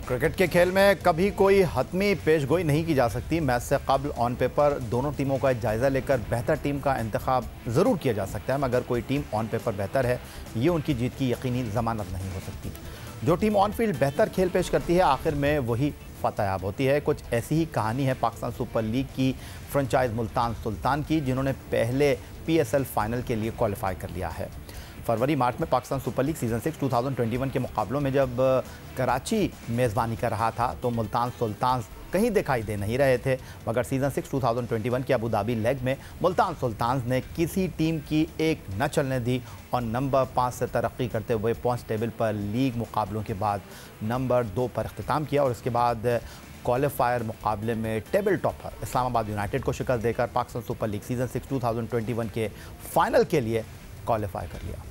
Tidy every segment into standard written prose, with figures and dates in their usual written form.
Cricket के खेल में कभी कोई हतमी पेशगोई नहीं की जा सकती। मैच से कबल ऑन पेपर दोनों टीमों का जायज़ा लेकर बेहतर टीम का इंतखाब ज़रूर किया जा सकता है, मगर कोई टीम ऑन पेपर बेहतर है ये उनकी जीत की यकीनी ज़मानत नहीं हो सकती। जो टीम ऑन फील्ड बेहतर खेल पेश करती है आखिर में वही फतेहयाब होती है। कुछ ऐसी ही कहानी है पाकिस्तान सुपर लीग की फ्रेंचाइज मुल्तान सुल्तान की, जिन्होंने पहले PSL फाइनल के लिए क्वालिफाई कर लिया है। फरवरी मार्च में पाकिस्तान सुपर लीग सीज़न 6 2021 के मुकाबलों में जब कराची मेज़बानी कर रहा था तो मुल्तान सुल्तान कहीं दिखाई दे नहीं रहे थे, मगर सीज़न 6 2021 के अबू धाबी लेग में मुल्तान सुल्तान ने किसी टीम की एक न चलने दी और नंबर 5 से तरक्की करते हुए पॉइंट्स टेबल पर लीग मुकाबलों के बाद नंबर 2 पर अख्तिताम किया और उसके बाद क्वालिफायर मुकाबले में टेबल टॉपर इस्लामाबाद यूनाइटेड को शिकस्त देकर पाकिस्तान सुपर लीग सीज़न 6 2021 के फाइनल के लिए क्वालिफाई कर लिया।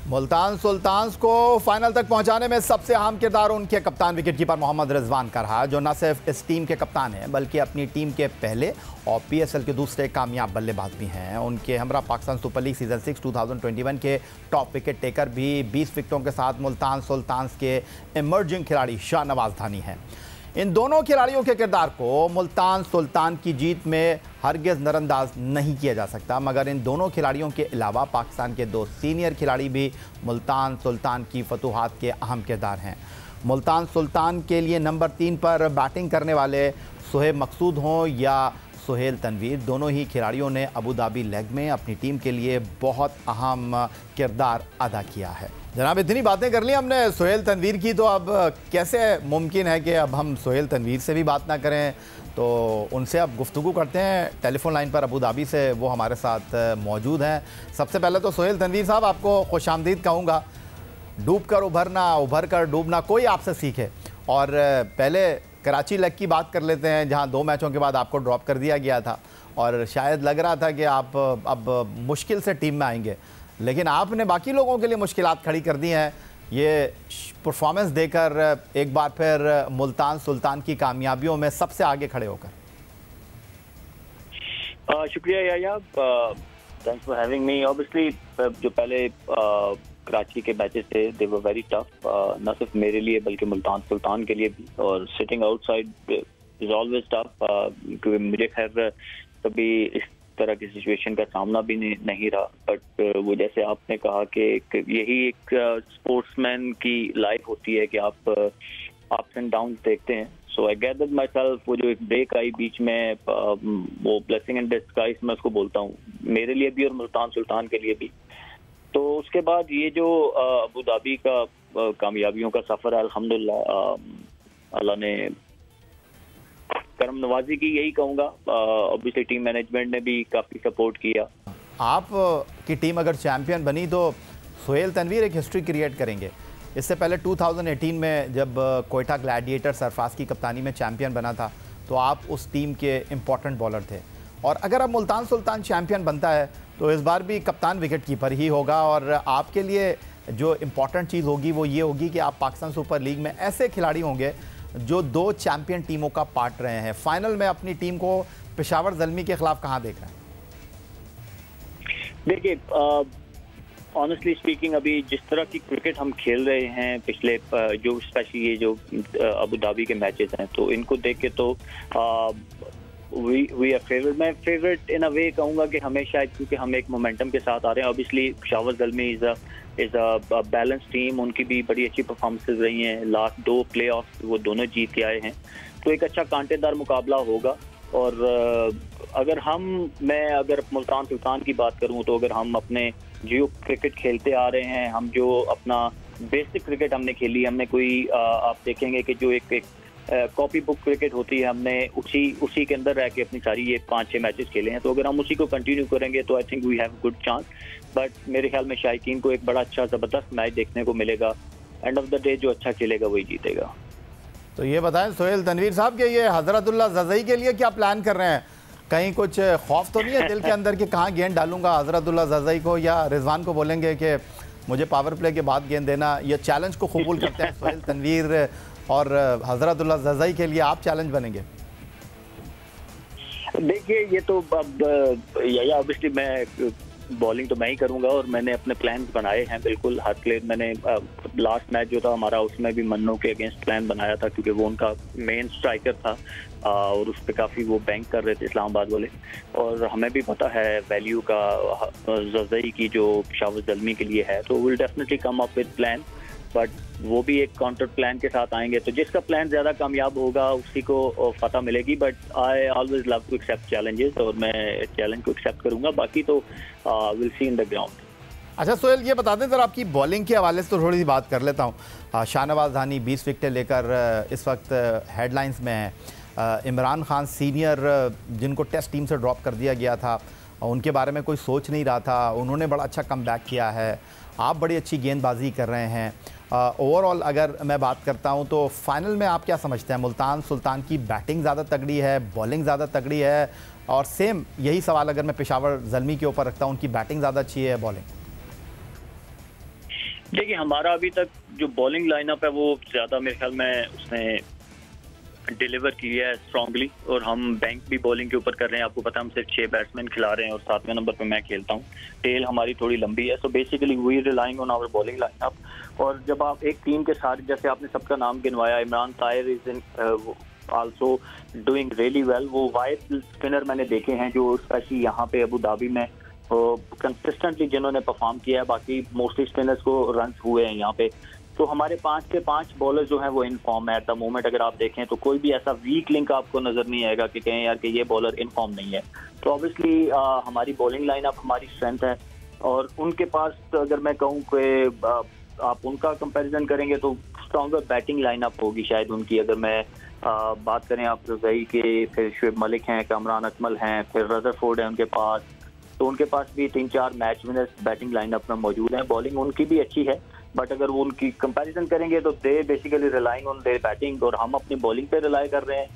मुल्तान सुल्तान को फाइनल तक पहुंचाने में सबसे अहम किरदार उनके कप्तान विकेटकीपर मोहम्मद रिजवान का रहा, जो न सिर्फ इस टीम के कप्तान हैं बल्कि अपनी टीम के पहले और PSL के दूसरे कामयाब बल्लेबाज भी हैं। उनके हमरा पाकिस्तान सुपर लीग सीज़न 6 2021 के टॉप विकेट टेकर भी 20 विकेटों के साथ मुल्तान सुल्तान के इमर्जिंग खिलाड़ी शाहनवाज धानी हैं। इन दोनों खिलाड़ियों के किरदार को मुल्तान सुल्तान की जीत में हरगिज़ नज़रअंदाज नहीं किया जा सकता, मगर इन दोनों खिलाड़ियों के अलावा पाकिस्तान के 2 सीनियर खिलाड़ी भी मुल्तान सुल्तान की फतूहात के अहम किरदार हैं। मुल्तान सुल्तान के लिए नंबर 3 पर बैटिंग करने वाले सुहेब मकसूद हों या सुहेल तनवीर, दोनों ही खिलाड़ियों ने अबू धाबी लेग में अपनी टीम के लिए बहुत अहम किरदार अदा किया है। जनाब, इतनी बातें कर ली हमने सुहेल तनवीर की, तो अब कैसे मुमकिन है कि अब हम सुहेल तनवीर से भी बात ना करें, तो उनसे अब गुफ्तगू करते हैं। टेलीफोन लाइन पर अबू धाबी से वो हमारे साथ मौजूद हैं। सबसे पहले तो सुहेल तनवीर साहब, आपको खुशामदीद कहूँगा। डूब कर उभरना, उभर कर डूबना, कोई आपसे सीखे। और पहले कराची लेग की बात कर लेते हैं, जहाँ 2 मैचों के बाद आपको ड्रॉप कर दिया गया था और शायद लग रहा था कि आप अब मुश्किल से टीम में आएंगे, लेकिन आपने बाकी लोगों के लिए मुश्किलात खड़ी कर दी हैं ये परफॉर्मेंस देकर एक बार फिर मुल्तान सुल्तान की कामयाबियों में सबसे आगे खड़े होकर। शुक्रिया yeah yeah, thanks for having me. Obviously जो पहले कराची के मैचेस थे दे वर वेरी टफ, न सिर्फ मेरे लिए बल्कि मुल्तान सुल्तान के लिए भी, और sitting outside is always tough, क्योंकि मुझे खैर कभी इस तरह की सिचुएशन का सामना भी नहीं रहा। बट वो जैसे आपने कहा कि यही एक स्पोर्ट्समैन की लाइफ होती है कि आप अप्स एंड डाउन्स देखते हैं। सो आई गैदर्ड माई सेल्फ, वो जो एक ब्रेक आई बीच में, वो ब्लेसिंग एंड डिस्गाइज मैं उसको बोलता हूँ, मेरे लिए भी और मुल्तान सुल्तान के लिए भी। तो उसके बाद ये जो अबू धाबी का कामयाबियों का सफ़र है, अल्हम्दुलिल्लाह अल्लाह ने करम नवाजी की, यही कहूँगा। ऑब्वियसली टीम मैनेजमेंट ने भी काफ़ी सपोर्ट किया। आप की टीम अगर चैम्पियन बनी तो सुहेल तनवीर एक हिस्ट्री क्रिएट करेंगे। इससे पहले 2018 में जब कोयटा ग्लैडिएटर सरफराज की कप्तानी में चैम्पियन बना था तो आप उस टीम के इम्पोर्टेंट बॉलर थे, और अगर अब मुल्तान सुल्तान चैम्पियन बनता है तो इस बार भी कप्तान विकेट कीपर ही होगा। और आपके लिए जो इम्पोर्टेंट चीज़ होगी वो ये होगी कि आप पाकिस्तान सुपर लीग में ऐसे खिलाड़ी होंगे जो 2 चैम्पियन टीमों का पार्ट रहे हैं। फाइनल में अपनी टीम को पेशावर ज़ल्मी के खिलाफ कहाँ देख रहे हैं? देखिए, ऑनेस्टली स्पीकिंग, अभी जिस तरह की क्रिकेट हम खेल रहे हैं पिछले जो स्पेशली ये जो अबू धाबी के मैचेस हैं, तो इनको देख के तो वी आर फेवरेट। मैं फेवरेट इन अ वे कहूँगा कि हमेशा, क्योंकि हम एक मोमेंटम के साथ आ रहे हैं। Obviously Peshawar Zalmi is a balance team, उनकी भी बड़ी अच्छी परफॉर्मेंसेज रही हैं। लास्ट 2 प्लेऑफ्स वो दोनों जीत के आए हैं, तो एक अच्छा कांटेदार मुकाबला होगा। और अगर अगर मुल्तान सुल्तान की बात करूं तो अगर हम अपने जो क्रिकेट खेलते आ रहे हैं, हम जो अपना बेसिक क्रिकेट हमने खेली, हमने कोई आप देखेंगे कि जो एक कॉपी बुक क्रिकेट होती है, हमने उसी के अंदर रह के अपनी सारी ये 5-6 मैचेस खेले हैं। तो अगर हम उसी को कंटिन्यू करेंगे तो I think we have good chance. But मेरे ख्याल में शायकीन को एक बड़ा अच्छा ज़बरदस्त मैच देखने को मिलेगा। एंड ऑफ द डे जो अच्छा खेलेगा वही जीतेगा। तो ये बताएं सुहेल तनवीर साहब कि ये हज़रतुल्लाह ज़ज़ई के लिए क्या प्लान कर रहे हैं? कहीं कुछ खौफ तो नहीं है दिल के अंदर कि कहाँ गेंद डालूंगा हज़रतुल्लाह ज़ज़ई को, या रिजवान को बोलेंगे कि मुझे पावर प्ले के बाद गेंद देना? ये चैलेंज को कबूल करते हैं सुहेल तनवीर, और हज़रतुल्लाह ज़ज़ई के लिए आप चैलेंज बनेंगे? देखिए, ये तो अब ऑब्वियसली मैं बॉलिंग तो मैं ही करूंगा और मैंने अपने प्लान्स बनाए हैं बिल्कुल। हर प्लेयर मैंने लास्ट मैच जो था हमारा उसमें भी मन्नो के अगेंस्ट प्लान बनाया था क्योंकि वो उनका मेन स्ट्राइकर था और उस पर काफ़ी वो बैंक कर रहे थे इस्लामाबाद वाले। और हमें भी पता है वैल्यू का ज़रज़ई की जो पेशावर ज़ल्मी के लिए है, तो will definitely come up with plan, but वो भी एक काउंटर प्लान के साथ आएंगे। तो जिसका प्लान ज़्यादा कामयाब होगा उसी को फतह मिलेगी। But I always love to accept challenges और मैं चैलेंज को एक्सेप्ट करूंगा, बाकी तो will see in the ground. अच्छा सोहेल, ये बता दें सर, आपकी बॉलिंग के हवाले से तो थोड़ी सी बात कर लेता हूँ। शाहनवाज धानी 20 विकेटें लेकर इस वक्त हेडलाइंस में है। इमरान खान सीनियर जिनको टेस्ट टीम से ड्रॉप कर दिया गया था, उनके बारे में कोई सोच नहीं रहा था, उन्होंने बड़ा अच्छा कमबैक किया है। आप बड़ी अच्छी गेंदबाजी कर रहे हैं। ओवरऑल अगर मैं बात करता हूं तो फाइनल में आप क्या समझते हैं? मुल्तान सुल्तान की बैटिंग ज़्यादा तगड़ी है, बॉलिंग ज़्यादा तगड़ी है? और सेम यही सवाल अगर मैं पेशावर ज़ल्मी के ऊपर रखता हूं, उनकी बैटिंग ज़्यादा अच्छी है, बॉलिंग? देखिए, हमारा अभी तक जो बॉलिंग लाइनअप है वो ज़्यादा मेरे ख्याल में उसने डिलीवर की है स्ट्रांगली, और हम बैंक भी बॉलिंग के ऊपर कर रहे हैं। आपको पता है हम सिर्फ 6 बैट्समैन खिला रहे हैं और 7वें नंबर पे मैं खेलता हूँ। टेल हमारी थोड़ी लंबी है, so basically we relying on our bowling lineup. और जब आप एक टीम के साथ, जैसे आपने सबका नाम गिनवाया, Imran Tahir is in also doing really well. वो वाइड स्पिनर मैंने देखे हैं जो स्पेशली यहाँ पे अबू धाबी में कंसिस्टेंटली जिन्होंने परफॉर्म किया है। बाकी मोस्टली स्पिनर्स को रन हुए हैं यहाँ पे। तो हमारे 5 के 5 बॉलर जो हैं वो इन फॉर्म है एट द मोमेंट। अगर आप देखें तो कोई भी ऐसा वीक लिंक आपको नजर नहीं आएगा कि कहें यार कि ये बॉलर इन फॉर्म नहीं है। तो ऑब्वियसली हमारी बॉलिंग लाइनअप हमारी स्ट्रेंथ है, और उनके पास अगर मैं कहूँ कि आप उनका कंपैरिजन करेंगे तो स्ट्रॉन्गर बैटिंग लाइनअप होगी शायद उनकी। अगर मैं बात करें आप रज़ाई के, फिर शुएब मलिक हैं, कामरान अकमल हैं, फिर रदरफोर्ड है उनके पास, तो उनके पास भी 3-4 मैच विनर्स बैटिंग लाइनअप में मौजूद हैं। बॉलिंग उनकी भी अच्छी है, बट अगर वो उनकी कंपैरिजन करेंगे तो they basically relying on their batting और हम अपनी बॉलिंग पे रिलाई कर रहे हैं।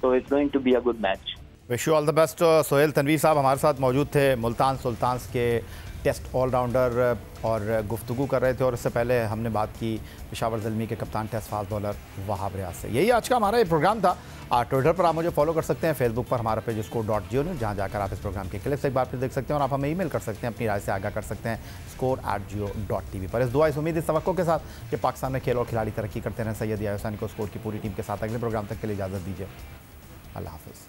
So it's going to be a good match. Wish you all the best. Sohail Tanvir साहब हमारे साथ मौजूद थे, मुल्तान सुल्तान के टेस्ट ऑलराउंडर, और गुफ्तगू कर रहे थे। और इससे पहले हमने बात की पेशावर ज़ल्मी के कप्तान test fast bowler Wahab Riaz से। यही आज का हमारा ये प्रोग्राम था। ट्विटर पर आप मुझे फॉलो कर सकते हैं, फेसबुक पर हमारा पेज score.geo न्यूज़, जहाँ जाकर आप इस प्रोग्राम के क्लिप्स एक बार फिर देख सकते हैं। और आप हमें ईमेल कर सकते हैं, अपनी राय से आगाह कर सकते हैं score@geo.tv पर। इस दुआ, इस उम्मीद, इस तवक्को के साथ कि पाकिस्तान में खेल और खिलाड़ी तरक्की करते रहें, सैयद याहिया हुसैन को स्कोर की पूरी टीम के साथ अगले प्रोग्राम तक के लिए इजाज़त दीजिए। अल्लाह हाफ़िज़।